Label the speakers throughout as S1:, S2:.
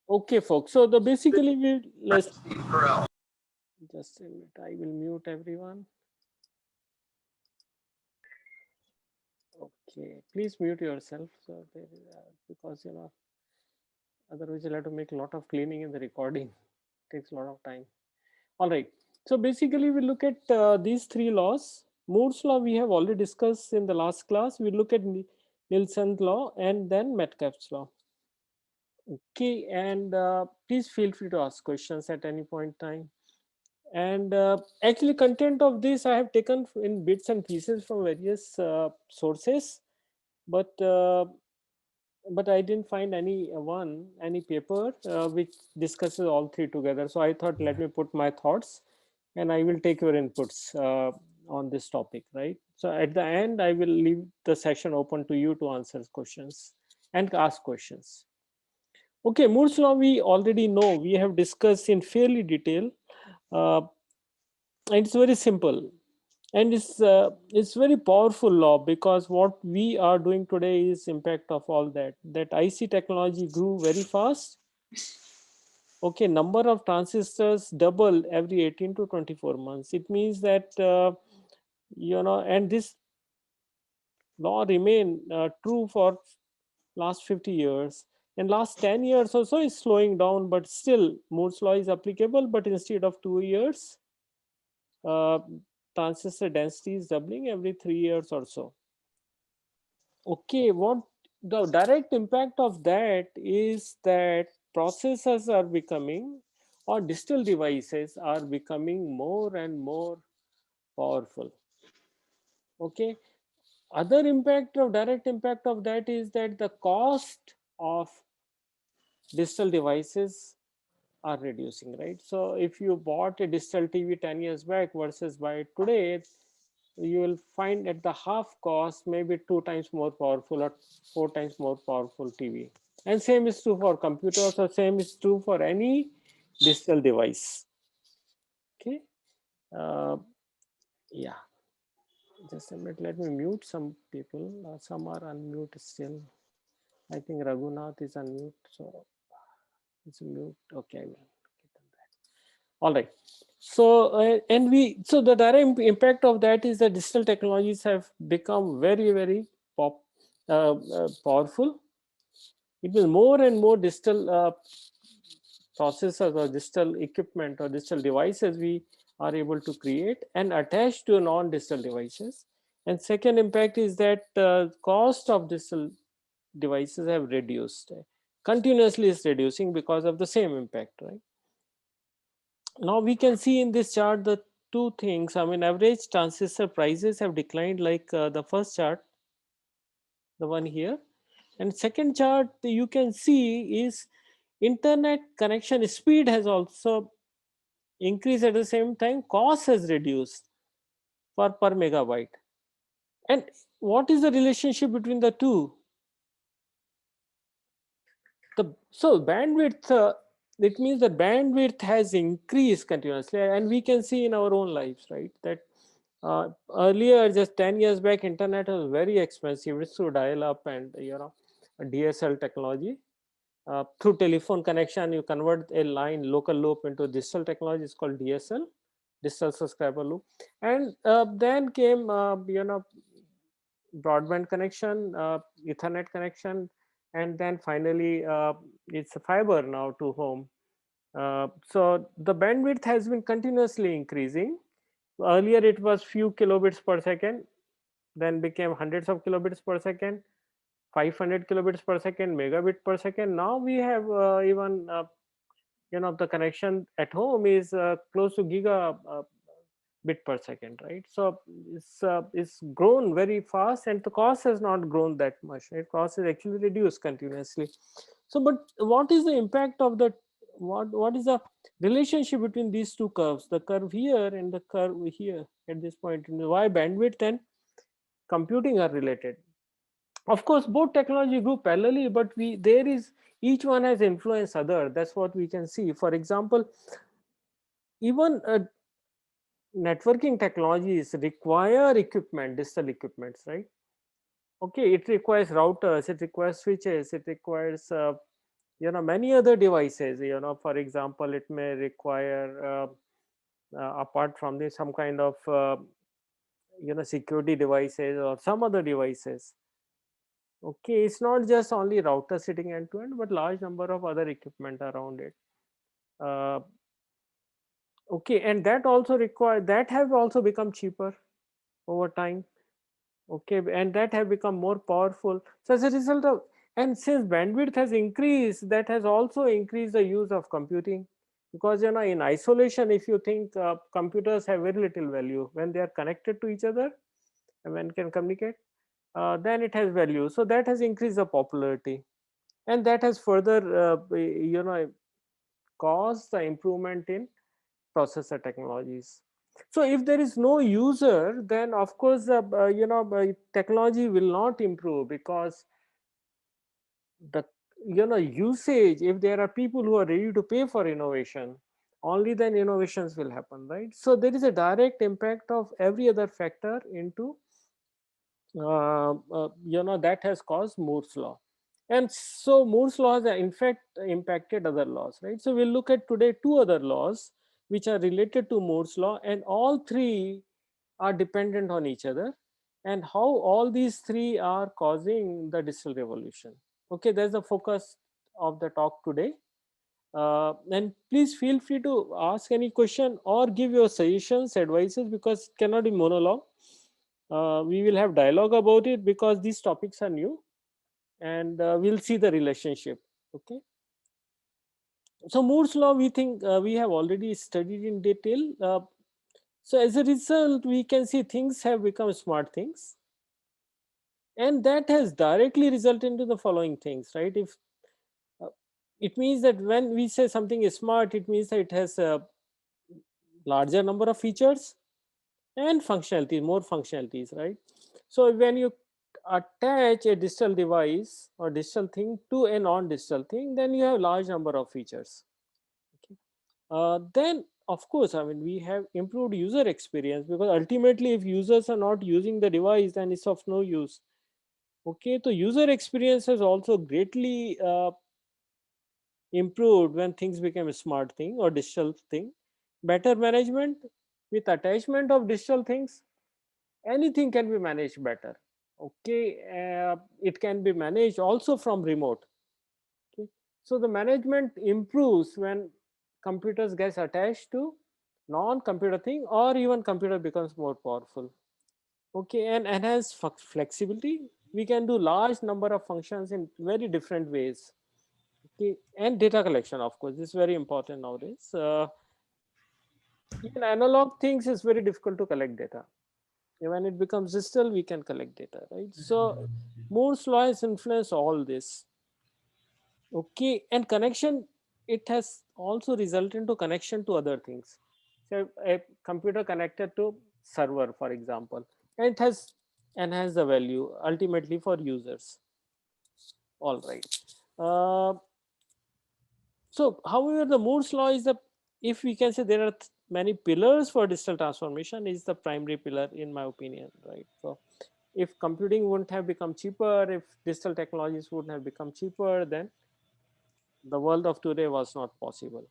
S1: Okay, folks. So the basically we let's just a minute. I will mute everyone. Okay, please mute yourself. So there is, because otherwise you'll have to make a lot of cleaning in the recording. It takes a lot of time. All right. So basically we look at these three laws. Moore's law we have already discussed in the last class. We look at Nielsen's law and then Metcalfe's law. Okay, and please feel free to ask questions at any point in time. And actually content of this I have taken in bits and pieces from various sources, but I didn't find any paper which discusses all three together. So I thought, let me put my thoughts and I will take your inputs on this topic, right? So at the end I will leave the session open to you to answer questions and ask questions. Okay, Moore's law we already know, we have discussed in fairly detail. uh, it's very simple, and it's very powerful law, because what we are doing today is impact of all that IC technology grew very fast. Okay, number of transistors double every 18 to 24 months. It means that and this law remain true for last 50 years, and last 10 years also is slowing down, but still Moore's law is applicable, but instead of 2 years, uh, transistor density is doubling every 3 years or so. Okay, what the direct impact of that is that processors are becoming, or digital devices are becoming more and more powerful. Okay, other impact of direct impact of that is that the cost of digital devices are reducing, right? So if you bought a digital TV 10 years back versus by today, you will find at the half cost, maybe 2 times more powerful or 4 times more powerful TV. And same is true for computers, or same is true for any digital device. Okay. Uh, yeah. Just a minute. Let me mute some people. Some are unmute still. I think Raghunath is unmute. So it's mute. Okay, I will get on that. All right. So so the direct impact of that is that digital technologies have become very, very powerful. It means more and more digital processors or digital equipment or digital devices we are able to create and attach to non-digital devices. And second impact is that cost of digital devices have reduced. Continuously is reducing because of the same impact, right? Now we can see in this chart the two things. I mean, average transistor prices have declined, like the first chart, the one here. And second chart you can see is internet connection speed has also increased. At the same time, cost has reduced for per megabyte. And what is the relationship between the two? So bandwidth, it means the bandwidth has increased continuously, and we can see in our own lives, right, that earlier, just 10 years back, internet was very expensive. It's through dial up and DSL technology. Through telephone connection, you convert a line local loop into digital technology. It's called DSL, digital subscriber loop. And then came broadband connection, Ethernet connection, and then finally it's a fiber now to home. So the bandwidth has been continuously increasing. Earlier it was few kilobits per second, then became hundreds of kilobits per second, 500 kilobits per second, megabit per second. Now we have even the connection at home is close to giga bit per second, right? So it's grown very fast, and the cost has not grown that much, right? Cost is actually reduced continuously. So but what is the impact of the what is the relationship between these two curves, the curve here and the curve here at this point? Why bandwidth and computing are related? Of course both technology grew parallelly, but we there is each one has influenced other. That's what we can see. For example, even networking technologies require equipment, digital equipments, right? Okay, it requires routers, it requires switches, it requires many other devices, for example, it may require apart from this some kind of security devices or some other devices. Okay, it's not just only router sitting end to end, but large number of other equipment around it. uh, okay, and that have also become cheaper over time. Okay, and that have become more powerful. So as a result of, and since bandwidth has increased, that has also increased the use of computing. Because in isolation, if you think, computers have very little value. When they are connected to each other and when can communicate, then it has value. So that has increased the popularity, and that has further caused the improvement in processor technologies. So if there is no user, then of course the technology will not improve, because the usage, if there are people who are ready to pay for innovation, only then innovations will happen, right? So there is a direct impact of every other factor into that has caused Moore's law. And so Moore's law has in fact impacted other laws, right? So we'll look at today two other laws which are related to Moore's law, and all three are dependent on each other, and how all these three are causing the digital revolution. Okay, that's the focus of the talk today. And please feel free to ask any question or give your suggestions, advices, because it cannot be monologue. We will have dialogue about it because these topics are new, and we'll see the relationship. Okay. So Moore's law, we think we have already studied in detail. So as a result, we can see things have become smart things, and that has directly resulted into the following things, right? If uh, it means that when we say something is smart, it means that it has a larger number of features and functionalities, more functionalities, right? So when you attach a digital device or digital thing to a non-digital thing, then you have large number of features. Okay. Then of course, I mean, we have improved user experience, because ultimately if users are not using the device, then it's of no use. Okay, so user experience has also greatly improved when things became a smart thing or digital thing. Better management with attachment of digital things, anything can be managed better. Okay, it can be managed also from remote. Okay, so the management improves when computers gets attached to non-computer thing, or even computer becomes more powerful. Okay, and enhance flexibility, we can do large number of functions in very different ways. Okay, and data collection, of course, this is very important nowadays. In analog things, it's very difficult to collect data. When it becomes digital, we can collect data, right? So Moore's law has influenced all this. Okay, and connection, it has also resulted into connection to other things. So a computer connected to server, for example, and it has enhanced the value ultimately for users. All right. Uh, so, however, the Moore's law is the, if we can say there are many pillars for digital transformation, is the primary pillar in my opinion, right? So, if computing wouldn't have become cheaper, if digital technologies wouldn't have become cheaper, then the world of today was not possible.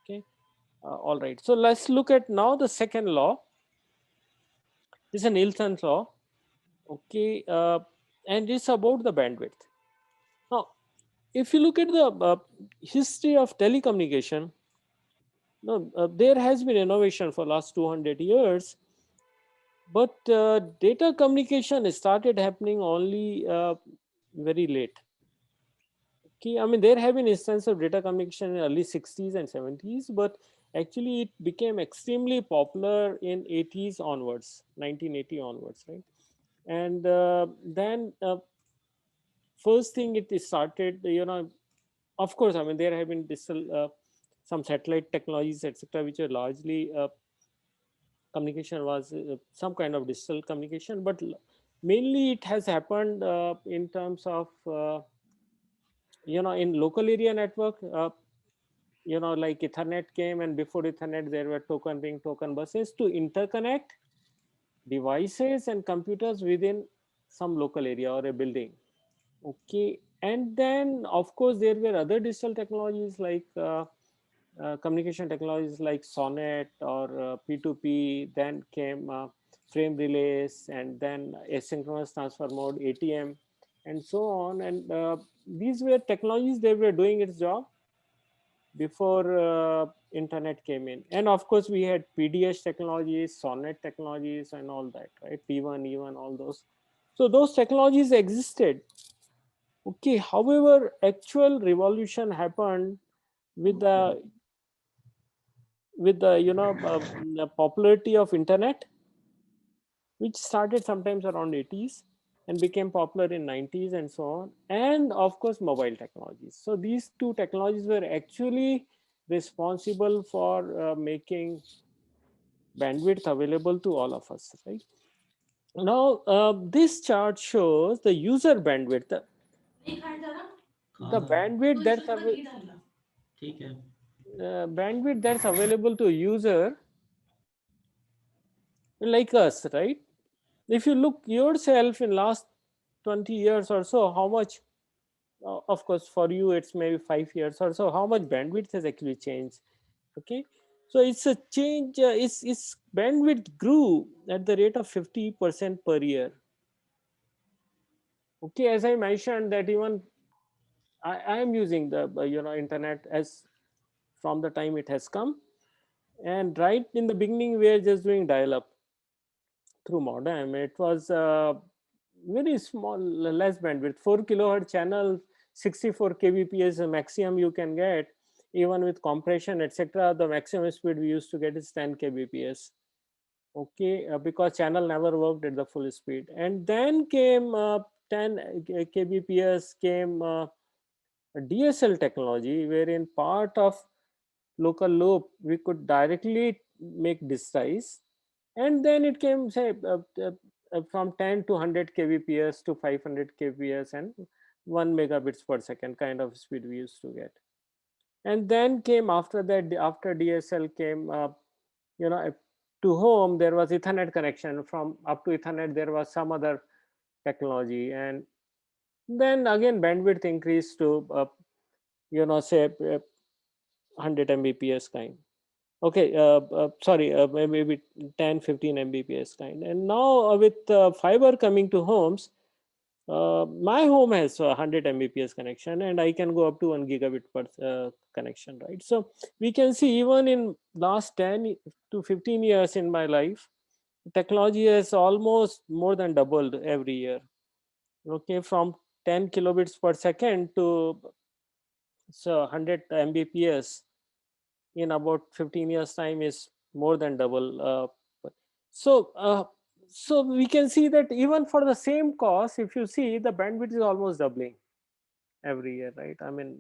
S1: Okay. All right. So let's look at now the second law. This is a Nielsen law. Okay. And it's about the bandwidth. Now, if you look at the history of telecommunication, no, there has been innovation for last 200 years, but data communication started happening only very late. Okay, I mean, there have been instances of data communication in early 60s and 70s, but actually it became extremely popular in 80s onwards, 1980 onwards, right? And then first thing it is started, of course, I mean, there have been digital, some satellite technologies, etc., which are largely communication was some kind of digital communication, but mainly it has happened in terms of, in local area network. Like Ethernet came, and before Ethernet, there were token ring, token buses to interconnect devices and computers within some local area or a building. Okay, And then of course there were other digital technologies like communication technologies like Sonnet or P2P. Then came frame relays, and then asynchronous transfer mode, ATM, and so on. And these were technologies, they were doing its job before internet came in. And of course we had PDH technologies, Sonnet technologies, and all that, right? P1, E1, all those. So those technologies existed. Okay, however, actual revolution happened with the the popularity of internet, which started sometimes around 80s and became popular in 90s and so on, and of course mobile technologies. So these two technologies were actually responsible for making bandwidth available to all of us, right? Now this chart shows the user bandwidth, the bandwidth that's
S2: ठीक है.
S1: bandwidth that's available to a user like us, right? If you look yourself in last 20 years or so, how much, of course for you it's maybe 5 years or so, how much bandwidth has actually changed. Okay, so it's a change, it's bandwidth grew at the rate of 50% per year. Okay, as I mentioned that even I am using the internet as from the time it has come, and right in the beginning we are just doing dial up through modem. It was very small, less bandwidth, 4 kilohertz channel, 64 kbps the maximum you can get. Even with compression etc, the maximum speed we used to get is 10 kbps. Okay, because channel never worked at the full speed. And then came 10 kbps came DSL technology, wherein part of local loop we could directly make disguise. And then it came say from 10 to 100 kbps to 500 kbps and 1 megabits per second kind of speed we used to get. And then came after that, after DSL came you know to home there was Ethernet connection. From up to Ethernet there was some other technology, and then again bandwidth increased to say 100 mbps kind. Okay, sorry, maybe 10, 15 mbps kind. And now with fiber coming to homes, my home has a 100 mbps connection, and I can go up to 1 gigabit per connection, right? So we can see even in last 10 to 15 years in my life, technology has almost more than doubled every year. Okay, from 10 kilobits per second to 100 mbps in about 15 years time is more than double. So so we can see that even for the same cost, if you see, the bandwidth is almost doubling every year, right? I mean,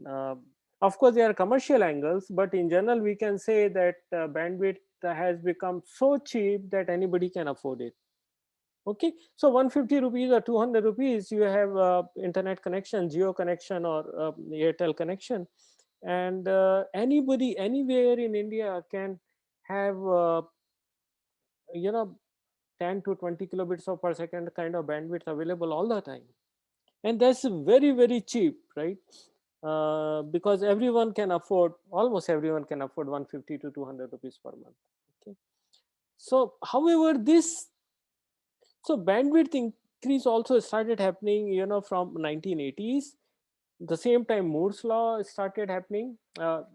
S1: of course there are commercial angles, but in general we can say that bandwidth has become so cheap that anybody can afford it. Okay, so 150 rupees or 200 rupees you have internet connection, geo connection, or Airtel connection, and anybody anywhere in India can have 10 to 20 kilobits of per second kind of bandwidth available all the time. And that's very very cheap, right? Because everyone can afford, almost everyone can afford 150 to 200 rupees per month. Okay, so however this, so bandwidth increase also started happening from 1980s. The same time Moore's law started happening.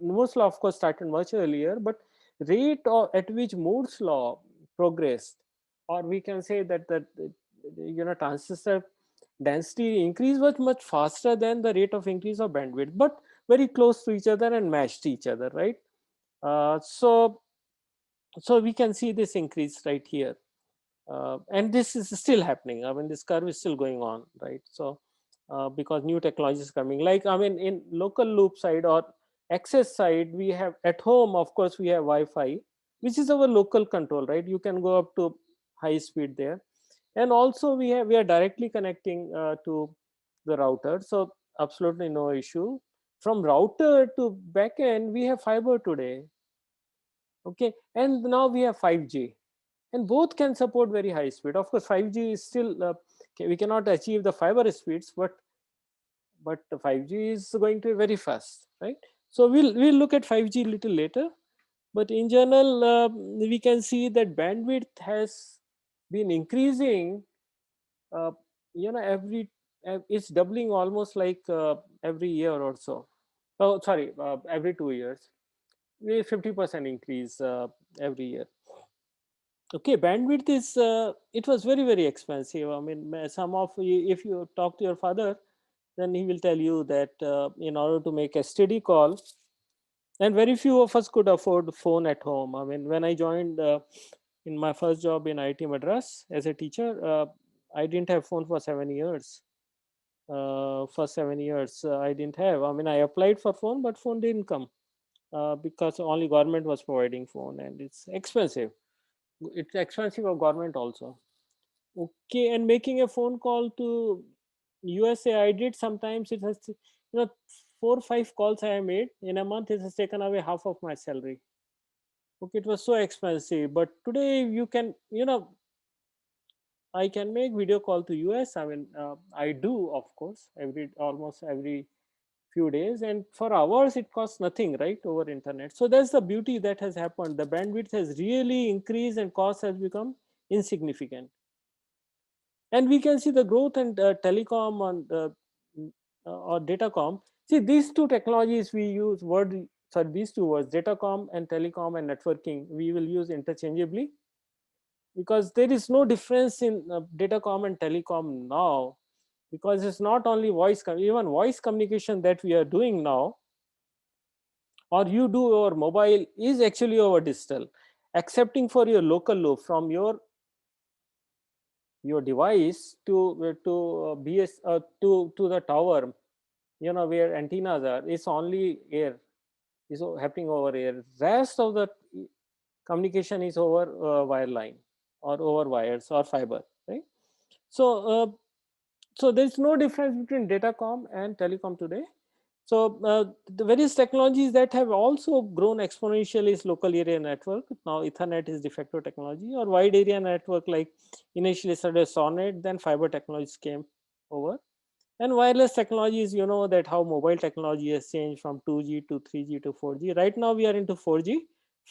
S1: Moore's law of course started much earlier, but rate at which Moore's law progressed, or we can say that the transistor density increase was much faster than the rate of increase of bandwidth, but very close to each other and matched each other, right? So we can see this increase right here, and this is still happening. I mean, this curve is still going on, right? So because new technology is coming, like I mean in local loop side or access side, we have at home, of course we have Wi-Fi, which is our local control, right? You can go up to high speed there. And also we are directly connecting to the router, so absolutely no issue. From router to backend we have fiber today. Okay, and now we have 5G, and both can support very high speed. Of course 5G is still we cannot achieve the fiber speeds, but but the 5G is going to be very fast, right? So we'll look at 5G little later, but in general, we can see that bandwidth has been increasing. Uh, it's doubling almost like every year or so. Oh, sorry, every 2 years. We 50% increase every year. Okay, bandwidth is it was very expensive. I mean, some of you, if you talk to your father, then he will tell you that in order to make a steady call, and very few of us could afford phone at home. I mean, when I joined in my first job in IIT Madras as a teacher, I didn't have phone for 7 years. For 7 years, I didn't have. I mean, I applied for phone, but phone didn't come because only government was providing phone, and it's expensive. It's expensive of government also. Okay, and making a phone call to USA, I did sometimes. It has, 4 or 5 calls I made in a month. It has taken away half of my salary. Okay, it was so expensive. But today you can, I can make video call to US. I mean, I do, of course, almost every few days, and for hours it costs nothing, right, over internet. So that's the beauty that has happened. The bandwidth has really increased and cost has become insignificant. And we can see the growth in telecom and or datacom. See, these two technologies we use these two words, datacom and telecom and networking, we will use interchangeably, because there is no difference in datacom and telecom now, because it's not only even voice communication that we are doing now, or you do over mobile, is actually over digital, excepting for your local loop from your device to BS to the tower, where antennas are. It's only air, is happening over air. Rest of the communication is over wireline or over wires or fiber, right? So uh, so there's no difference between datacom and telecom today. So the various technologies that have also grown exponentially is local area network. Now Ethernet is de facto technology, or wide area network, like initially started SONET, then fiber technologies came over. And wireless technologies, you know that how mobile technology has changed from 2G to 3G to 4G. Right now we are into 4G.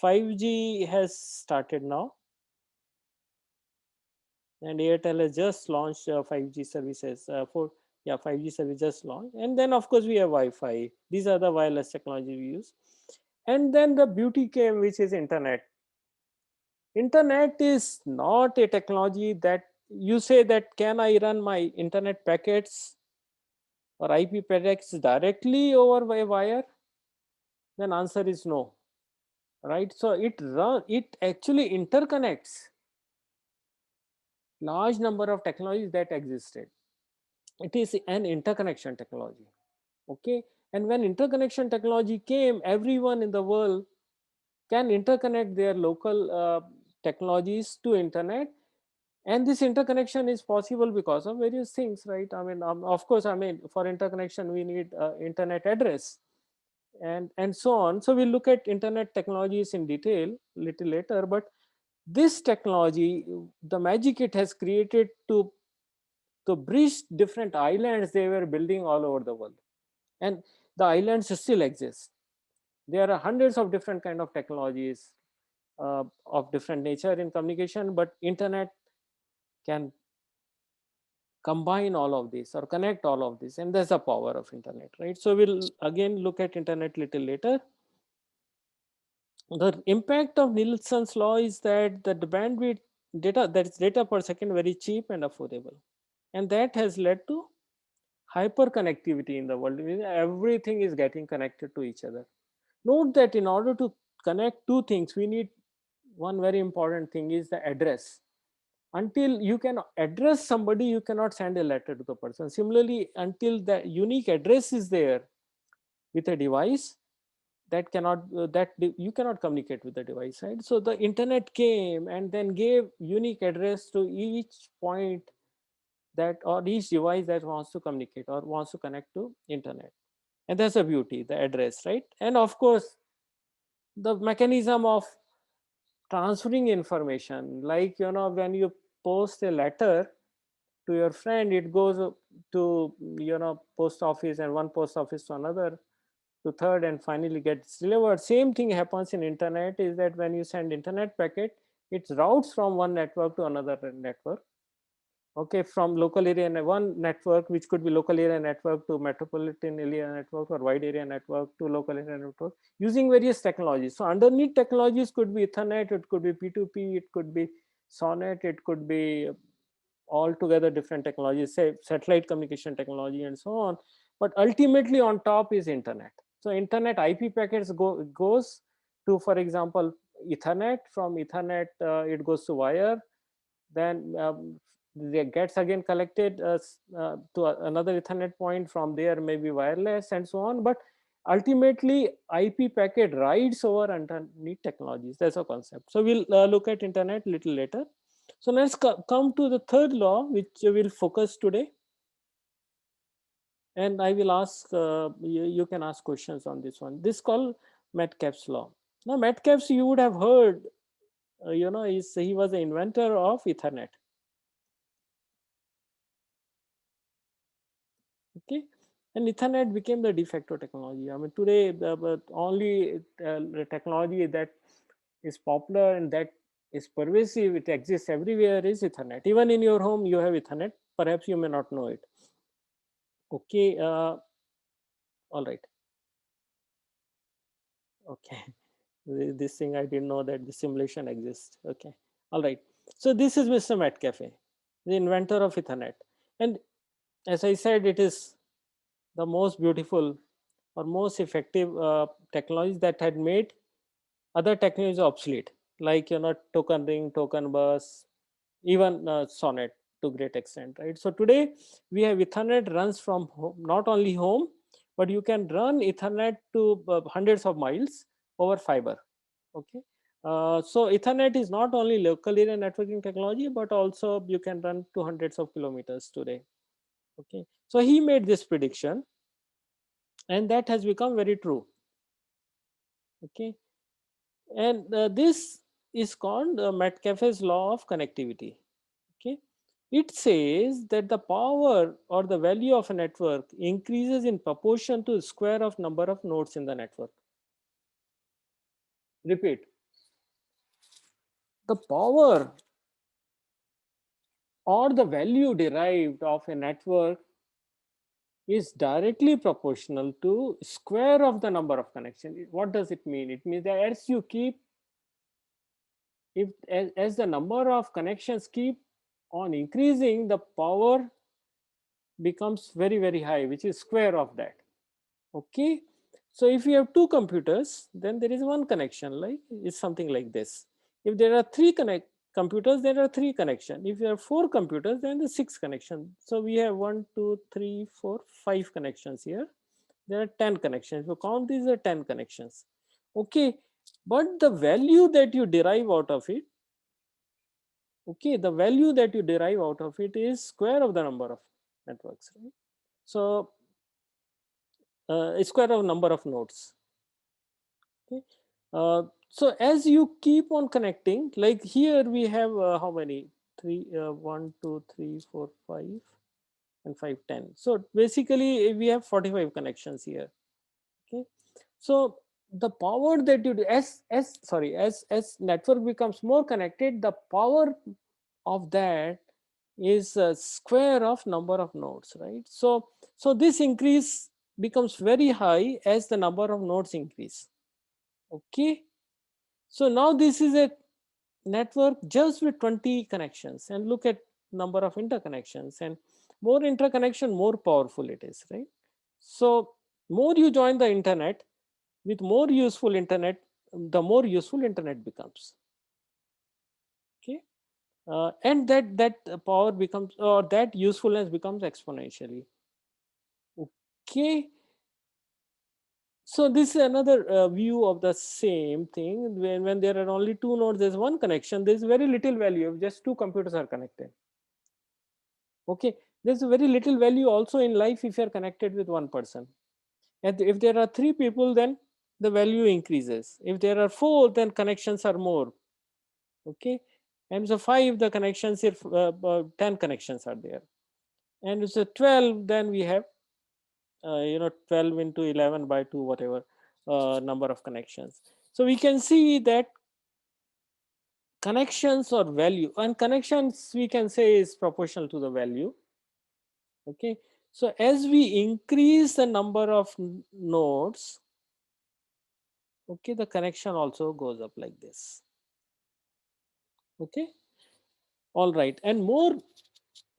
S1: 5G has started now, and Airtel has just launched 5G services. 5G service just launched, and then of course we have Wi-Fi. These are the wireless technology we use, and then the beauty came, which is internet. Internet is not a technology that you say that can I run my internet packets or IP packets directly over a wire? Then answer is no, right? So it actually interconnects large number of technologies that existed. It is an interconnection technology. Okay, and when interconnection technology came, everyone in the world can interconnect their local technologies to internet, and this interconnection is possible because of various things, right? I mean, of course, I mean, for interconnection we need internet address and so on. So we'll look at internet technologies in detail little later, but this technology, the magic it has created to bridge different islands they were building all over the world, and the islands still exist. There are hundreds of different kind of technologies of different nature in communication, but internet can combine all of this or connect all of this, and that's the power of internet, right? So we'll again look at internet little later. The impact of Nielsen's law is that the bandwidth data, that is data per second, very cheap and affordable, and that has led to hyper connectivity in the world. Everything is getting connected to each other. Note that in order to connect two things, we need one very important thing, is the address. Until you can address somebody, you cannot send a letter to the person. Similarly, until the unique address is there with a device, that cannot you cannot communicate with the device, right? So the internet came and then gave unique address to each point that, or each device that wants to communicate or wants to connect to internet. And that's the beauty, the address, right? And of course the mechanism of transferring information, like when you post a letter to your friend, it goes to post office, and one post office to another, to third, and finally gets delivered. Same thing happens in internet, is that when you send internet packet, it routes from one network to another network. Okay, from local area one network, which could be local area network, to metropolitan area network, or wide area network to local area network, using various technologies. So underneath technologies could be Ethernet, it could be P2P, it could be SONET, it could be altogether different technologies, say satellite communication technology and so on. But ultimately on top is internet. So internet IP packets goes to, for example, Ethernet. From Ethernet it goes to wire, then it gets again collected to another Ethernet point. From there maybe wireless and so on. But ultimately IP packet rides over underneath technologies. That's a concept. So we'll look at internet little later. So let's come to the third law, which we'll focus today. And I will ask, you can ask questions on this one. This is called Metcalfe's law. Now Metcalfe, you would have heard, he was the inventor of Ethernet. Okay, and Ethernet became the de facto technology. I mean, today the only technology that is popular and that is pervasive, it exists everywhere, is Ethernet. Even in your home you have Ethernet, perhaps you may not know it. Okay, all right. Okay, this thing I didn't know that the simulation exists. Okay, all right. So this is Mr. Metcalfe, the inventor of Ethernet. And as I said, it is the most beautiful or most effective technology that had made other technologies obsolete, like token ring, token bus, even Sonnet to great extent, right? So today we have Ethernet runs from home, not only home, but you can run Ethernet to hundreds of miles over fiber. Okay, so Ethernet is not only local area networking technology, but also you can run to hundreds of kilometers today. Okay, so he made this prediction, and that has become very true. Okay, and this is called Metcalfe's law of connectivity. Okay, it says that the power or the value of a network increases in proportion to the square of number of nodes in the network. Repeat, the power or the value derived of a network is directly proportional to square of the number of connections. What does it mean? It means that as you keep, if as the number of connections keep on increasing, the power becomes very, very high, which is square of that. Okay, so if you have two computers, then there is one connection, like it's something like this. If there are three computers, there are three connections. If you have four computers, then the six connections. So we have 1 2 3 4 5 connections here. There are 10 connections. If you count, these are 10 connections. Okay, but the value that you derive out of it, okay, the value that you derive out of it is square of the number of networks, right? So square of number of nodes. Okay, so as you keep on connecting, like here we have how many, 1 2 3 4 5 and 5 10. So basically we have 45 connections here. Okay, so the power that you do, as network becomes more connected, the power of that is a square of number of nodes, right? So this increase becomes very high as the number of nodes increase. Okay, so now this is a network just with 20 connections, and look at number of interconnections, and more interconnection, more powerful it is, right? So more you join the internet, with more useful internet, the more useful internet becomes. Okay, and that power becomes, or that usefulness becomes exponentially. Okay, so this is another view of the same thing. When there are only two nodes, there's one connection, there's very little value if just two computers are connected. Okay, there's very little value also in life if you're connected with one person. And if there are three people, then the value increases. If there are four, then connections are more. Okay, and so five, the connections, if 10 connections are there. and it's a 12, then we have 12 into 11 by 2, whatever number of connections. So we can see that connections or value, and connections we can say is proportional to the value. Okay, so as we increase the number of nodes, okay, the connection also goes up like this. Okay, all right, and more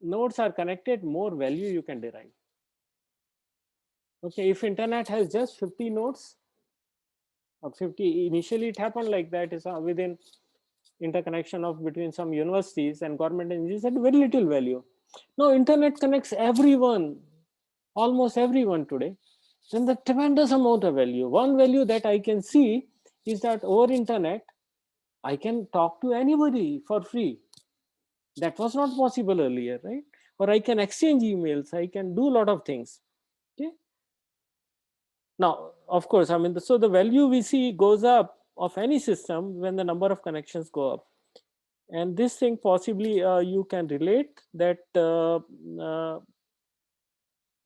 S1: nodes are connected, more value you can derive. Okay, if internet has just 50 nodes or 50, initially it happened like that, is within interconnection of between some universities and government entities had very little value. Now internet connects everyone, almost everyone today, then the tremendous amount of value. One value that I can see is that over internet I can talk to anybody for free. That was not possible earlier, right? Or I can exchange emails, I can do a lot of things. Okay, now of course, I mean, so the value we see goes up of any system when the number of connections go up. And this thing possibly you can relate that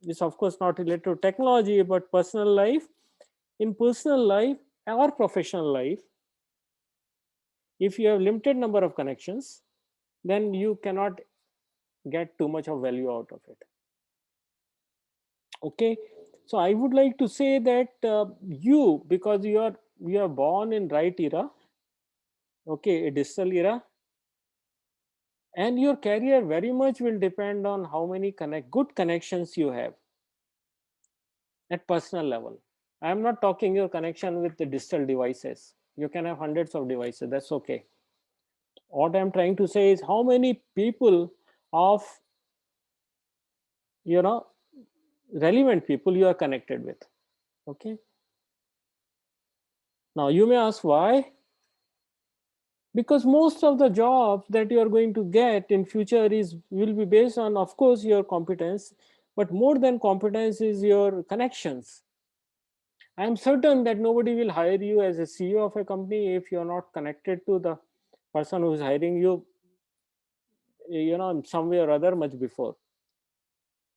S1: is of course not related to technology but personal life. In personal life or professional life, if you have limited number of connections, then you cannot get too much of value out of it. Okay, so I would like to say that you, because you are born in right era, okay, a digital era, and your career very much will depend on how many good connections you have at personal level. I am not talking your connection with the digital devices. You can have hundreds of devices, that's okay. What I'm trying to say is how many people of, you know, relevant people you are connected with. Okay. Now you may ask why? Because most of the jobs that you are going to get in future will be based on, of course, your competence, but more than competence is your connections. I am certain that nobody will hire you as a CEO of a company if you are not connected to the person who is hiring you, in some way or other much before.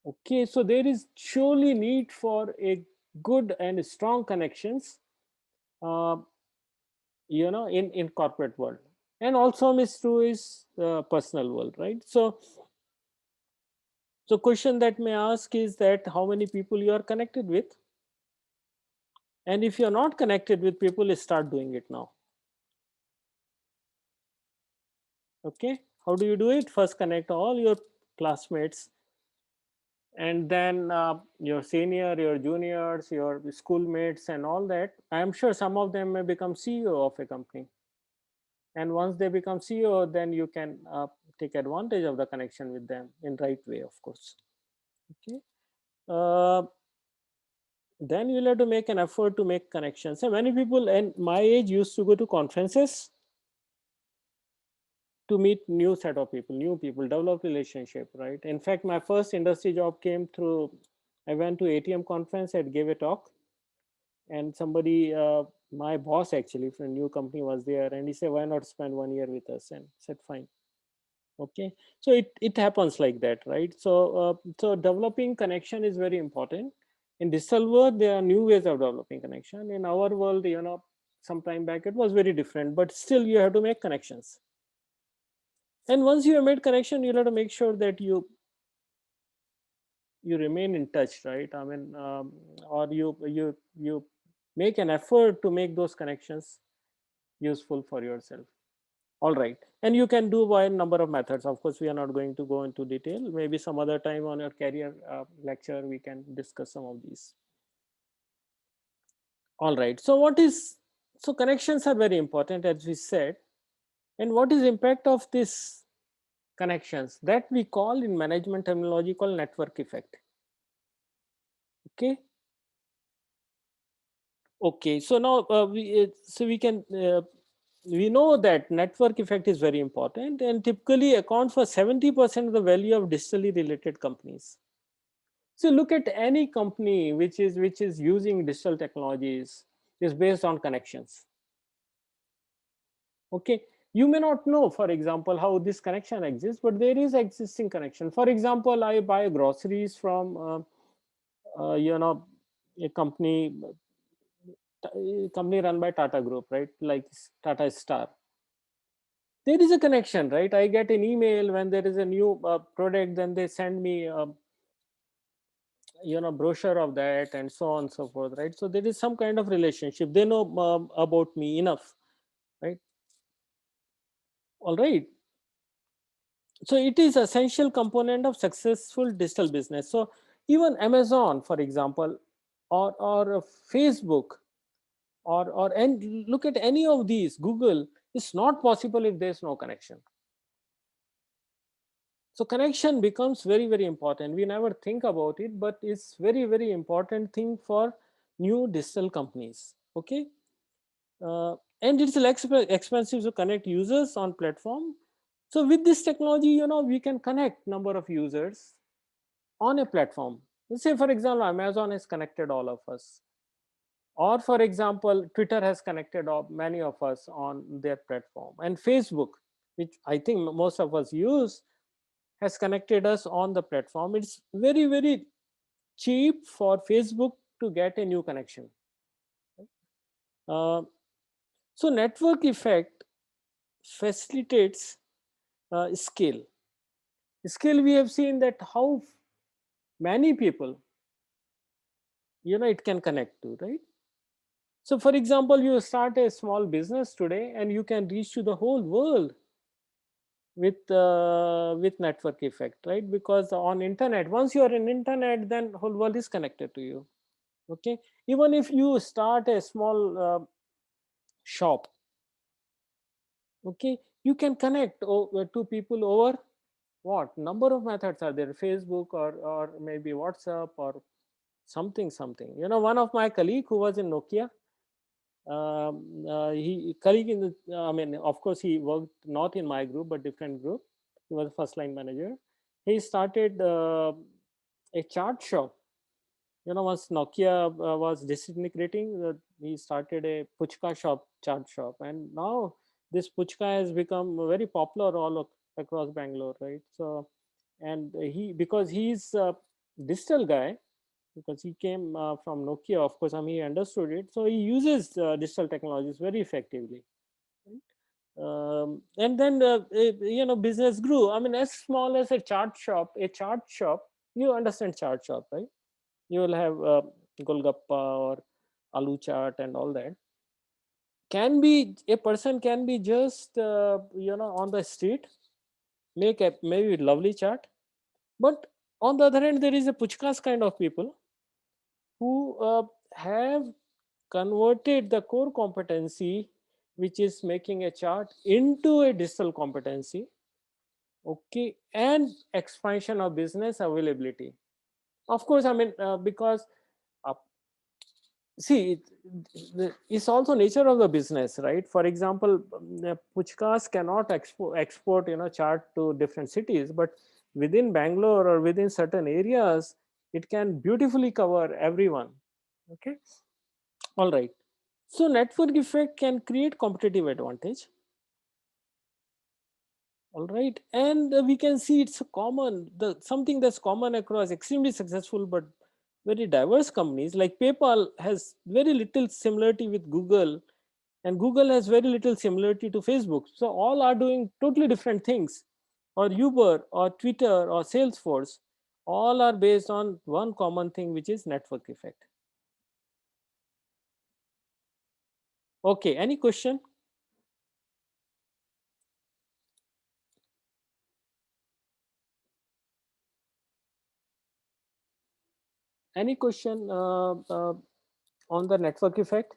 S1: Okay, so there is surely need for a good and strong connections, uh, in corporate world, and also is true is personal world, right? So question that may ask is that how many people you are connected with, and if you are not connected with people, start doing it now. Okay, how do you do it? First connect all your classmates, and then your senior, your juniors, your schoolmates and all that. I am sure some of them may become CEO of a company, and once they become CEO, then you can take advantage of the connection with them in right way, of course. Okay, uh, then you'll have to make an effort to make connections. So many people in my age used to go to conferences to meet new set of people, new people, develop relationship, right? In fact, my first industry job came through, I went to ATM conference and gave a talk, and somebody, my boss actually from a new company was there, and he said, why not spend 1 year with us? And I said, fine. Okay, so it happens like that, right? So developing connection is very important. In digital world, there are new ways of developing connection. In our world, some time back it was very different, but still you have to make connections. And once you have made connection, you have to make sure that you remain in touch, right? I mean, or you make an effort to make those connections useful for yourself. All right, and you can do by a number of methods. Of course, we are not going to go into detail. Maybe some other time on your career lecture we can discuss some of these. All right, so connections are very important, as we said. And what is impact of this connections, that we call in management terminology called network effect. Okay, okay, so now we know that network effect is very important and typically account for 70% of the value of digitally related companies. So look at any company which is using digital technologies is based on connections. Okay, You may not know, for example, how this connection exists, but there is existing connection. For example, I buy groceries from you know, a company run by Tata Group, right? Like Tata Star. There is a connection, right? I get an email when there is a new product, then they send me brochure of that, and so on and so forth, right? So there is some kind of relationship. They know about me enough, right? All right. So it is essential component of successful digital business. So even Amazon, for example, or Facebook, and look at any of these, Google, is not possible if there's no connection. So connection becomes very, very important. We never think about it, but it's very, very important thing for new digital companies. Okay. And it's less expensive to connect users on platform. So with this technology, we can connect number of users on a platform. Let's say, for example, Amazon has connected all of us, or for example, Twitter has connected many of us on their platform, and Facebook, which I think most of us use, has connected us on the platform. It's very, very cheap for Facebook to get a new connection. Uh, so network effect facilitates scale. Scale, we have seen that how many people it can connect to, right? So for example, you start a small business today and you can reach to the whole world with network effect, right? Because on internet, once you are in internet, then whole world is connected to you. Okay. Even if you start a small shop, okay, you can connect to people over what number of methods are there? Facebook, or maybe WhatsApp, or something. One of my colleague who was in Nokia, he colleague in the I mean, of course, he worked not in my group but different group. He was a first line manager. He started a chart shop. Once Nokia was disintegrating, he started a puchka shop, chart shop, and now this puchka has become very popular all across Bangalore, right? So, and he, because he's a digital guy, because he came from Nokia, of course, I mean, he understood it. So he uses digital technologies very effectively. Right? And then, business grew. I mean, as small as a chart shop, you understand chart shop, right? You will have Golgappa or Aloo chaat and all that. Can be, a person can be just, on the street, make a maybe lovely chart. But on the other hand, there is a puchkas kind of people who have converted the core competency, which is making a chart, into a digital competency. Okay. And expansion of business availability. Of course, I mean, because uh, see, it's also nature of the business, right? For example, the puchkas cannot export chart to different cities, but within Bangalore or within certain areas, it can beautifully cover everyone. Okay. All right. So network effect can create competitive advantage. All right. And we can see it's a common, something that's common across extremely successful but very diverse companies. Like PayPal has very little similarity with Google, and Google has very little similarity to Facebook. So all are doing totally different things. Or Uber or Twitter or Salesforce, all are based on one common thing, which is network effect. Okay, any question? Any question on the network effect?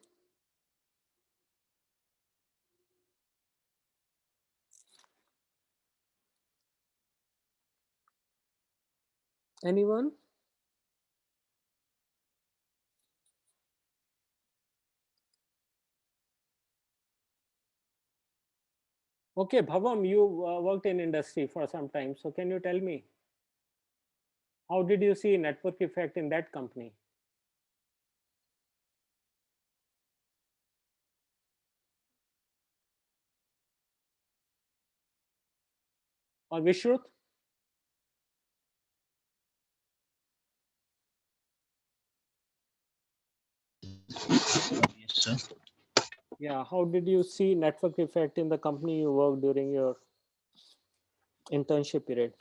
S1: Anyone? Okay, Bhavam, you worked in industry for some time. So can you tell me, how did you see network effect in that company? or Vishrut?
S2: Yes, sir.
S1: Yeah, how did you see network effect in the company you worked during your internship period?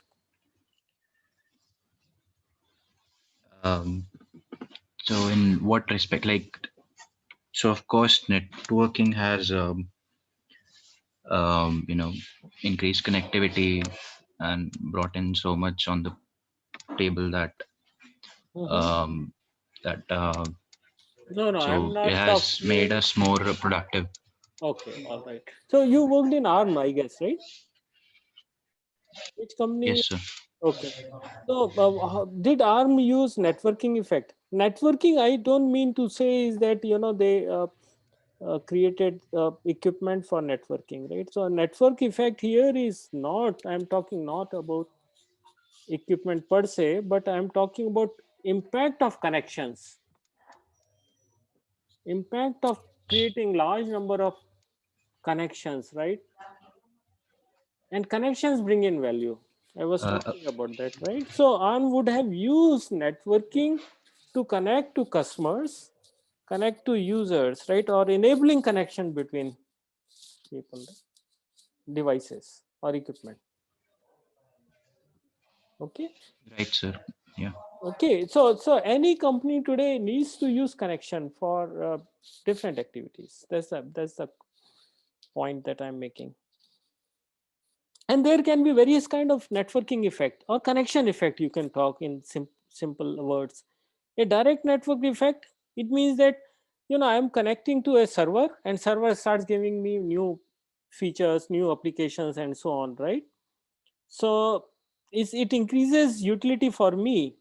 S2: Um, so in what respect? Like, so of course, networking has, you know, increased connectivity and brought in so much on the table that,
S1: Mm-hmm.
S2: um, that
S1: No, no, I'm
S2: so it
S1: not
S2: has made
S1: talking.
S2: us more productive.
S1: Okay, all right. So you worked in ARM, I guess, right? Which
S2: Yes,
S1: company?
S2: sir.
S1: Okay. So did ARM use networking effect? Networking, I don't mean to say is that, they created equipment for networking, right? So a network effect here is not, I'm talking not about equipment per se, but I'm talking about impact of connections, impact of creating large number of connections, right? And connections bring in value. I was
S2: Uh,
S1: talking about that, right? So ARM would have used networking to connect to customers, connect to users, right? Or enabling connection between people, devices or equipment. Okay.
S2: right, sir. Yeah.
S1: Okay. So any company today needs to use connection for different activities. That's the point that I'm making. And there can be various kind of networking effect or connection effect. You can talk in simple words. A direct network effect, it means that I'm connecting to a server and server starts giving me new features, new applications and so on, right? So it increases utility for me.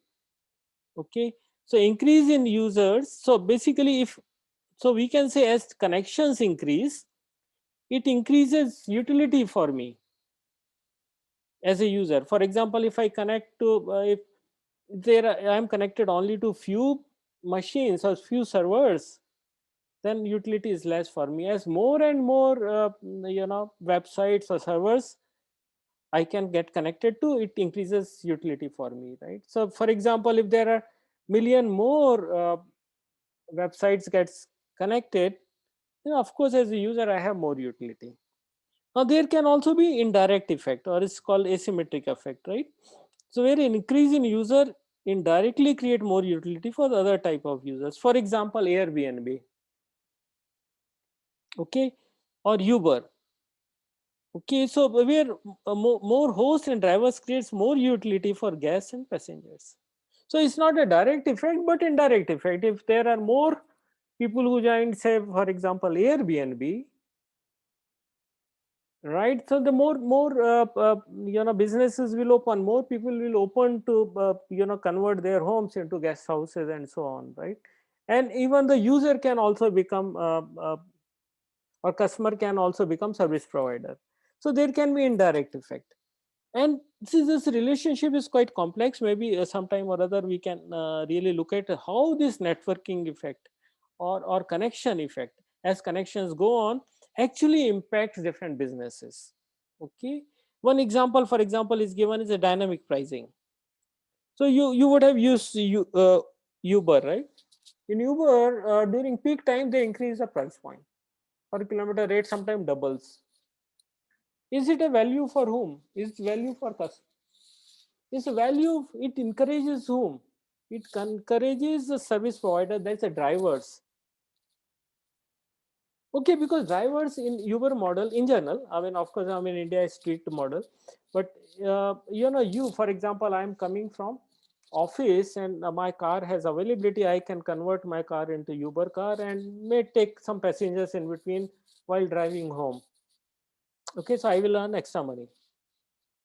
S1: Okay, so increase in users. So basically, if so we can say as connections increase, it increases utility for me as a user. For example, if I connect to if I am connected only to few machines or few servers, then utility is less for me. As more and more websites or servers I can get connected to, it increases utility for me, right? So for example, if there are million more websites gets connected, of course as a user I have more utility. Now there can also be indirect effect, or it's called asymmetric effect, right? So where an increase in user indirectly create more utility for the other type of users. For example, Airbnb, okay, or Uber. Okay, so where more hosts and drivers creates more utility for guests and passengers. So it's not a direct effect, but indirect effect. If there are more people who join, say, for example, Airbnb, right? So the more businesses will open, more people will open to convert their homes into guest houses and so on, right? And even the user can also become or customer can also become service provider. So there can be indirect effect. And since this relationship is quite complex, maybe sometime or other we can really look at how this networking effect or connection effect, as connections go on, actually impacts different businesses. Okay, one example, for example, is given is a dynamic pricing. So you would have used Uber, right? In Uber, during peak time, they increase the price point. Per kilometer rate sometimes doubles. Is it a value for whom? Is it value for customer? It's a value, it encourages whom? It encourages the service provider, that's the drivers. Okay, because drivers in Uber model in general, I mean, of course, I mean, India is strict model, but for example, I'm coming from office and my car has availability, I can convert my car into Uber car and may take some passengers in between while driving home. Okay, so I will earn extra money.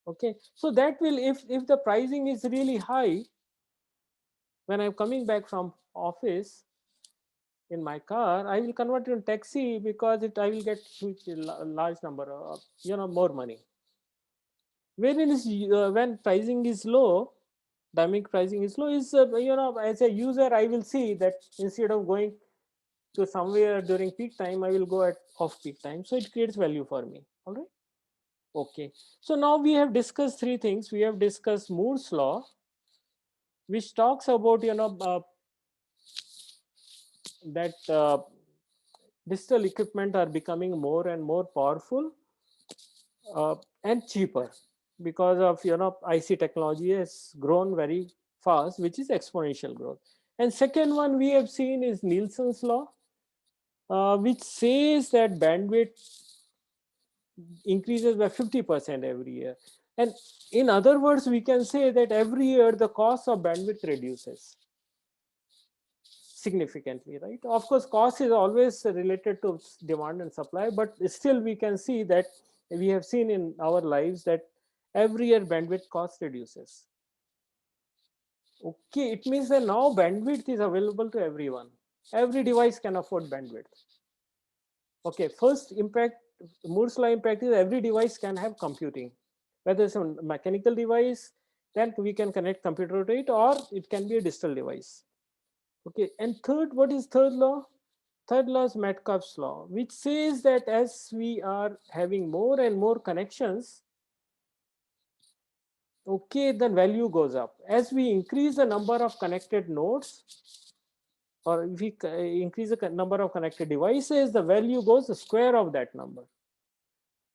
S1: Okay, so that will, if the pricing is really high, when I'm coming back from office in my car, I will convert it to taxi because I will get huge large number of more money. Wherein is when pricing is low, dynamic pricing is low, is as a user I will see that instead of going to somewhere during peak time, I will go at off peak time. So it creates value for me. All right. Okay, so now we have discussed three things. We have discussed Moore's law, which talks about that digital equipment are becoming more and more powerful and cheaper because of IC technology has grown very fast, which is exponential growth. And second one we have seen is Nielsen's law, which says that bandwidth increases by 50% every year. And in other words, we can say that every year the cost of bandwidth reduces significantly, right? Of course, cost is always related to demand and supply, but still we can see that we have seen in our lives that every year bandwidth cost reduces. Okay, it means that now bandwidth is available to everyone. Every device can afford bandwidth. Okay, first impact, Moore's law impact is every device can have computing. Whether it's a mechanical device, then we can connect computer to it, or it can be a digital device. Okay, and third, what is third law? Third law is Metcalfe's law, which says that as we are having more and more connections, okay, then value goes up. As we increase the number of connected nodes, or if we increase the number of connected devices, the value goes the square of that number.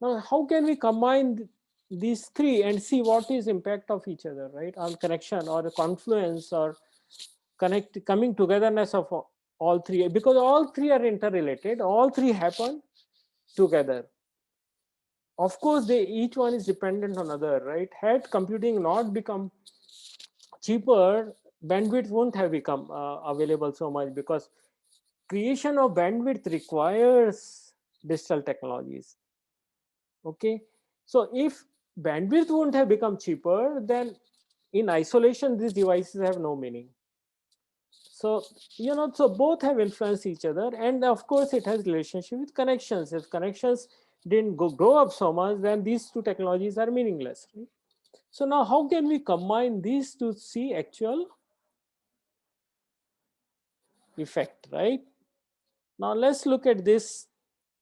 S1: Now, how can we combine these three and see what is impact of each other, right? On connection or the confluence or coming togetherness of all three, because all three are interrelated, all three happen together. Of course, each one is dependent on other, right? Had computing not become cheaper, bandwidth won't have become available so much, because creation of bandwidth requires digital technologies. Okay, so if bandwidth won't have become cheaper, then in isolation these devices have no meaning. So so both have influenced each other, and of course it has relationship with connections. If connections didn't grow up so much, then these two technologies are meaningless, right? So now how can we combine these to see actual effect, right? Now let's look at this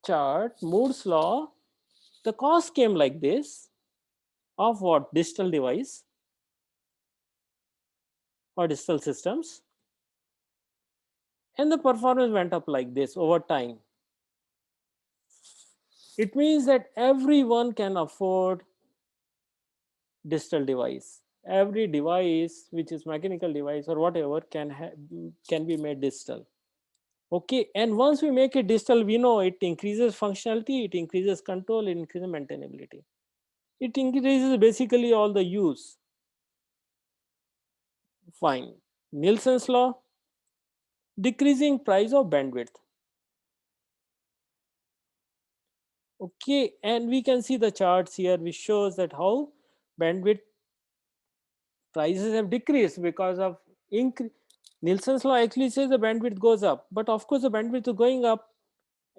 S1: chart, Moore's law. The cost came like this of what? Digital device or digital systems, and the performance went up like this over time. It means that everyone can afford digital device. Every device which is mechanical device or whatever can be made digital. Okay, and once we make it digital, we know it increases functionality, it increases control, it increases maintainability. It increases basically all the use. Fine. Nielsen's law, decreasing price of bandwidth. Okay, and we can see the charts here which shows that how bandwidth prices have decreased because of increase. Nielsen's law actually says the bandwidth goes up, but of course the bandwidth is going up,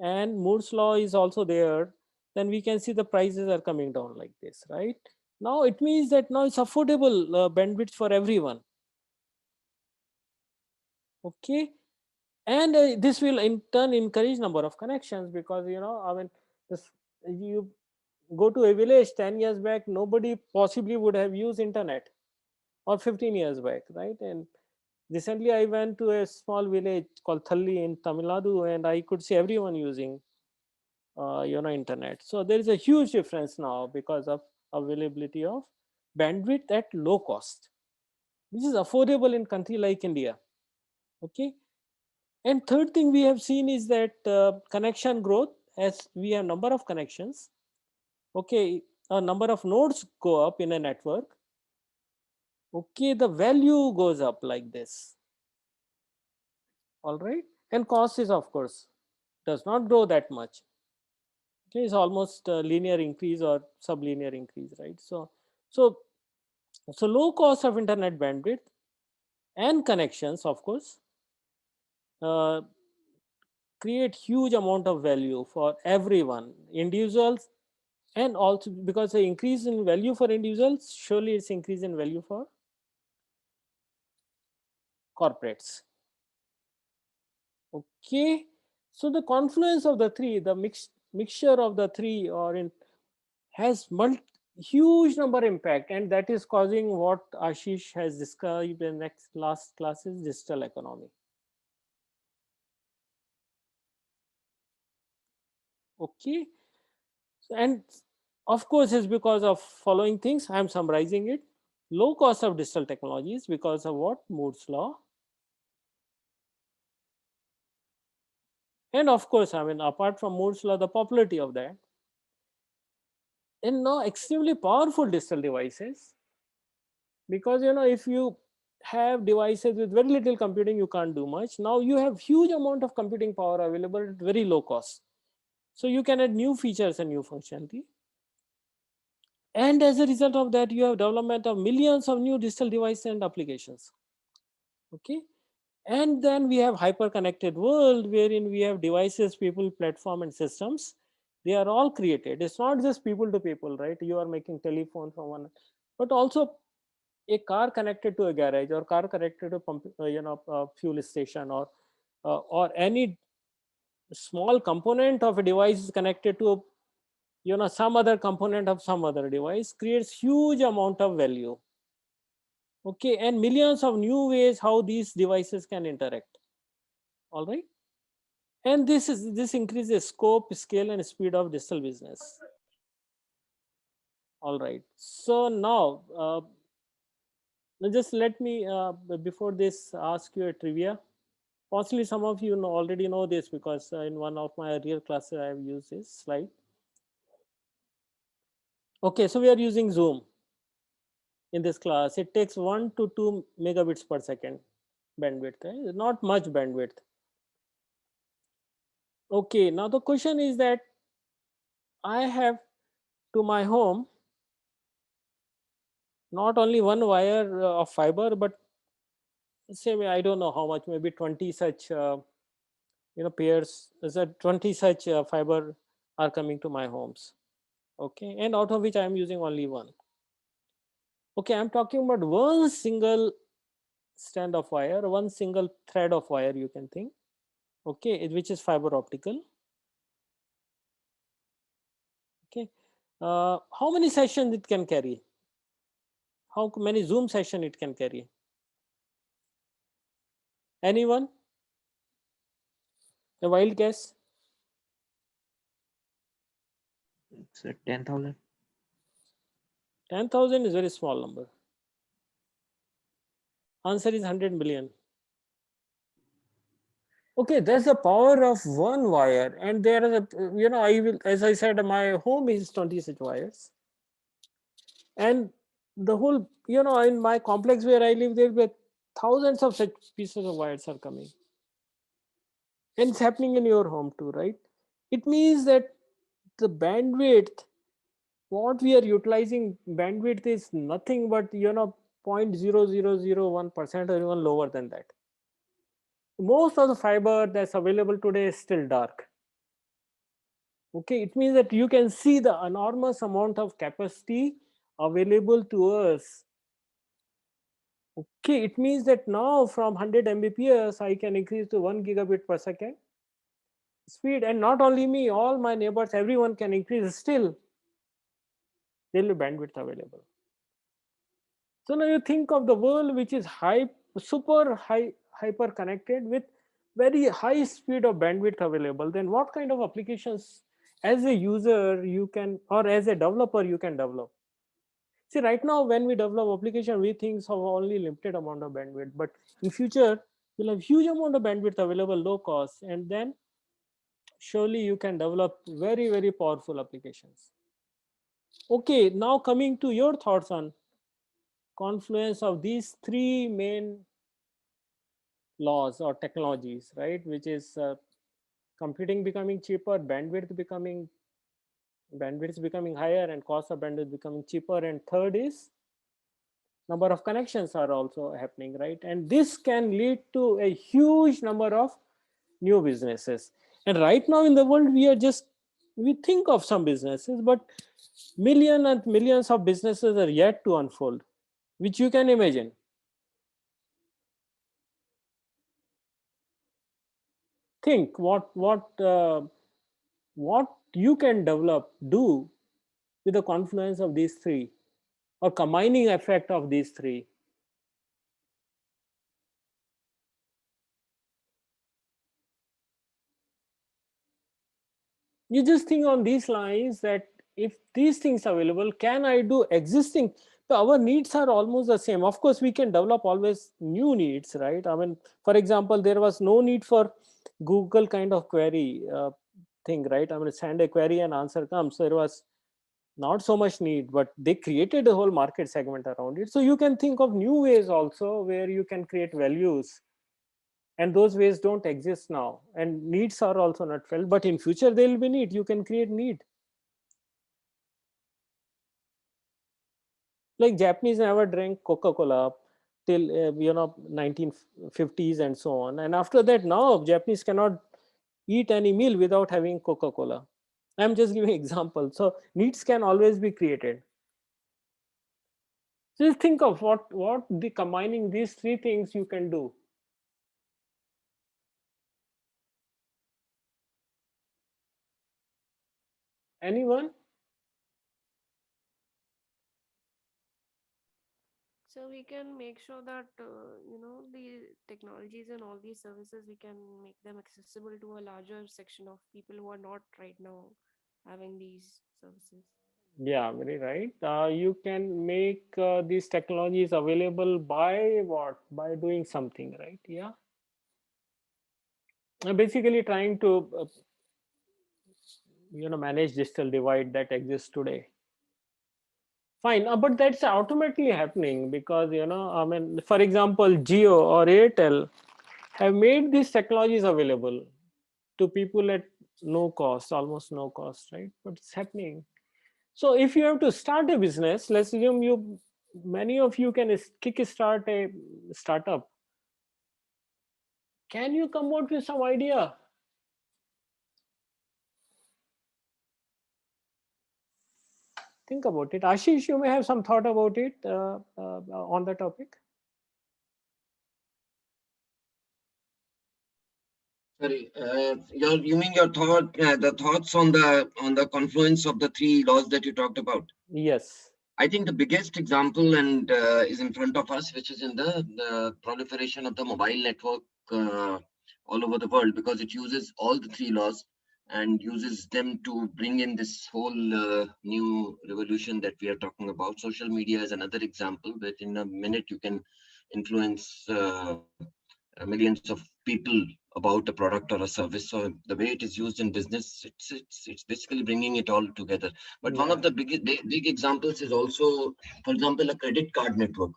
S1: and Moore's law is also there. Then we can see the prices are coming down like this, right? Now it means that now it's affordable bandwidth for everyone. Okay, and this will in turn encourage number of connections, because I mean, this, you go to a village 10 years back, nobody possibly would have used internet, or 15 years back, right? And recently I went to a small village called Thalli in Tamil Nadu, and I could see everyone using internet. So there is a huge difference now because of availability of bandwidth at low cost, which is affordable in country like India. Okay, and third thing we have seen is that connection growth, as we have number of connections. Okay, a number of nodes go up in a network. Okay, the value goes up like this. All right, and cost is of course does not grow that much. Okay, it's almost a linear increase or sublinear increase, right? So low cost of internet bandwidth and connections, of course, uh, create huge amount of value for everyone, individuals, and also because the increase in value for individuals, surely it's increase in value for corporates. Okay, so the confluence of the three, the mixture of the three, or in has huge number impact, and that is causing what Ashish has described in next last classes, digital economy. Okay, and of course it's because of following things. I am summarizing it. Low cost of digital technologies because of what? Moore's law. And of course, I mean, apart from Moore's law, the popularity of that. And now extremely powerful digital devices, because if you have devices with very little computing, you can't do much. Now you have huge amount of computing power available at very low cost. So you can add new features and new functionality. And as a result of that, you have development of millions of new digital devices and applications. Okay. And then we have hyper-connected world wherein we have devices, people, platform, and systems. They are all created. It's not just people to people, right? You are making telephone from one, but also a car connected to a garage, or car connected to pump, fuel station, or any small component of a device is connected to some other component of some other device, creates huge amount of value. Okay, and millions of new ways how these devices can interact. All right, and this increases scope, scale, and speed of digital business. All right, so now just let me before this ask you a trivia. Possibly some of you already know this, because in one of my earlier classes I have used this slide. Okay, so we are using Zoom in this class. It takes 1 to 2 megabits per second bandwidth, not much bandwidth. Okay, now the question is that I have to my home not only one wire of fiber, but say I don't know how much, maybe 20 such pairs, that 20 such fiber are coming to my homes. Okay, and out of which I am using only one. Okay, I'm talking about one single strand of wire, one single thread of wire, you can think. Okay, which is fiber optical. Okay, how many sessions it can carry? How many Zoom session it can carry? Anyone? A wild guess?
S3: It's 10,000.
S1: 10,000 is very small number. Answer is 100 million. Okay, there's the power of one wire, and there is a, I will, as I said, my home is 20 such wires, and the whole, in my complex where I live, there were thousands of such pieces of wires are coming, and it's happening in your home too, right? It means that the bandwidth, what we are utilizing bandwidth is nothing but 0.0001% or even lower than that. Most of the fiber that's available today is still dark. Okay, it means that you can see the enormous amount of capacity available to us. Okay, it means that now from 100 Mbps I can increase to 1 gigabit per second speed, and not only me, all my neighbors, everyone can increase, still there will be bandwidth available. So now you think of the world which is super hyper connected with very high speed of bandwidth available, then what kind of applications as a user you can, or as a developer you can develop? See, right now when we develop application, we think of only limited amount of bandwidth, but in future you'll have huge amount of bandwidth available, low cost, and then surely you can develop very, very powerful applications. Okay, now coming to your thoughts on confluence of these three main laws or technologies, right? Which is computing becoming cheaper, bandwidth becoming higher, and cost of bandwidth becoming cheaper. And third is number of connections are also happening, right? And this can lead to a huge number of new businesses. And right now in the world, we think of some businesses, but millions and millions of businesses are yet to unfold, which you can imagine. Think what you can do with the confluence of these three or combining effect of these three? You just think on these lines that if these things are available, can I do existing? Our needs are almost the same. Of course, we can develop always new needs, right? I mean, for example, there was no need for Google kind of query thing, right? I mean, send a query and answer comes. So there was not so much need, but they created a whole market segment around it. So you can think of new ways also where you can create values, and those ways don't exist now, and needs are also not felt, but in future there will be need. You can create need. Like Japanese never drank Coca-Cola till 1950s and so on, and after that now Japanese cannot eat any meal without having Coca-Cola. I'm just giving example. So needs can always be created. Just think of what the combining these three things you can do. Anyone?
S4: So we can make sure that the technologies and all these services, we can make them accessible to a larger section of people who are not right now having these services.
S1: Yeah, very right. You can make these technologies available by what? By doing something, right? Yeah. Basically trying to manage digital divide that exists today. Fine, but that's automatically happening because I mean, for example, Jio or Airtel have made these technologies available to people at no cost, almost no cost, right? But it's happening. So if you have to start a business, let's assume many of you can kick-start a startup. Can you come out with some idea? Think about it. Ashish, you may have some thought about it on the topic.
S5: Sorry, you mean your thought, the thoughts on the confluence of the three laws that you talked about?
S1: Yes.
S5: I think the biggest example and is in front of us, which is in the proliferation of the mobile network all over the world, because it uses all the three laws and uses them to bring in this whole new revolution that we are talking about. Social media is another example, that in a minute you can influence millions of people about a product or a service. So the way it is used in business, it's basically bringing it all together. But one of the big examples is also, for example, a credit card network.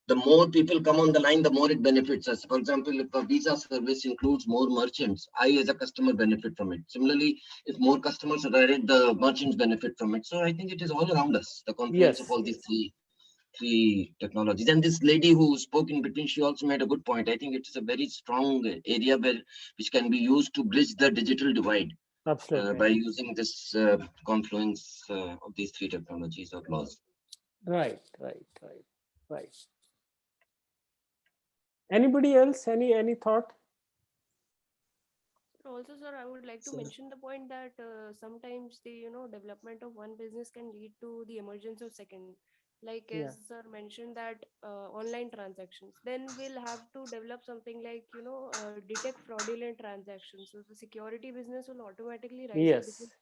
S5: The more people come on the line, the more it benefits us. For example, if a Visa service includes more merchants, I as a customer benefit from it. Similarly, if more customers are added, the merchants benefit from it. So I think it is all around us, the confluence of
S1: Yes.
S5: all these three technologies. And this lady who spoke in between, she also made a good point. I think it is a very strong area which can be used to bridge the digital divide by using this confluence of these three technologies or laws.
S1: Right. Anybody else? Any thought?
S4: Also, sir, I would like to mention the point that sometimes the development of one business can lead to the emergence of second. Like as sir mentioned that online transactions, then we'll have to develop something like detect fraudulent transactions. So the security business will automatically rise up because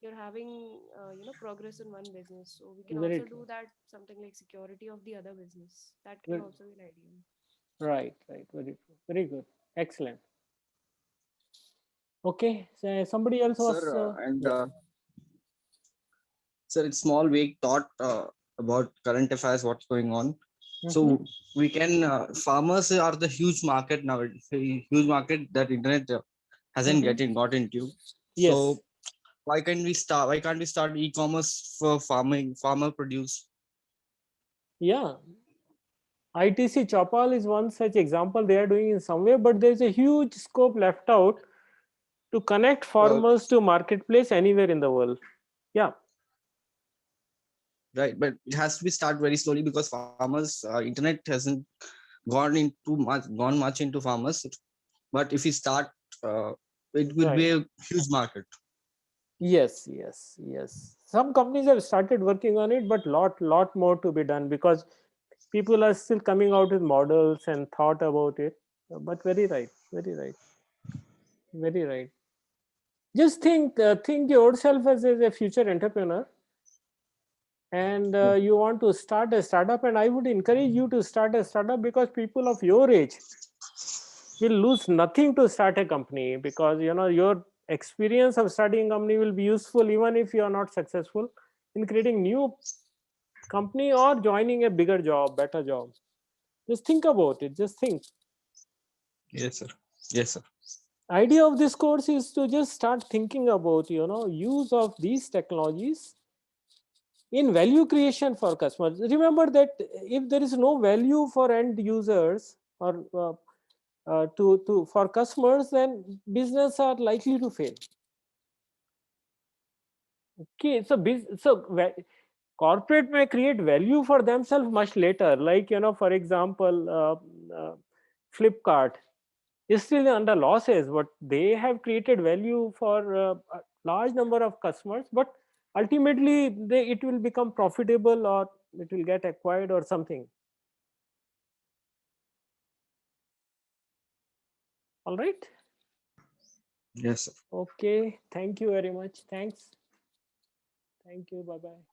S4: you're having progress in one business. So we can
S1: Very
S4: also
S1: true.
S4: do that, something like security of the other business. That can also be an idea.
S1: Right. Very true. Very good. Excellent. Okay. So somebody else was.
S6: Sir, sir, it's small vague thought about current affairs, what's going on. So we can farmers are the huge market now, huge market that internet hasn't got into. So why can't we start e-commerce for farmer produce?
S1: Yeah, ITC Chopal is one such example they are doing in some way, but there's a huge scope left out to connect farmers to marketplace anywhere in the world. Yeah.
S6: Right, but it has to be start very slowly because farmers internet hasn't gone much into farmers. But if we start, it will be a huge market.
S1: Yes, yes, yes. Some companies have started working on it, but lot more to be done because people are still coming out with models and thought about it. But very right, very right, very right. Just think yourself as a future entrepreneur, and you want to start a startup, and I would encourage you to start a startup because people of your age will lose nothing to start a company, because your experience of starting a company will be useful even if you are not successful in creating new company or joining a bigger job, better job. Just think about it. Just think.
S6: Yes, sir. Yes, sir.
S1: Idea of this course is to just start thinking about use of these technologies in value creation for customers. Remember that if there is no value for end users or to for customers, then business are likely to fail. Okay, so corporate may create value for themselves much later, like for example, Flipkart is still under losses, but they have created value for a large number of customers, but ultimately it will become profitable, or it will get acquired or something. All right.
S6: Yes, sir.
S1: Okay, thank you very much. Thank you. Bye bye.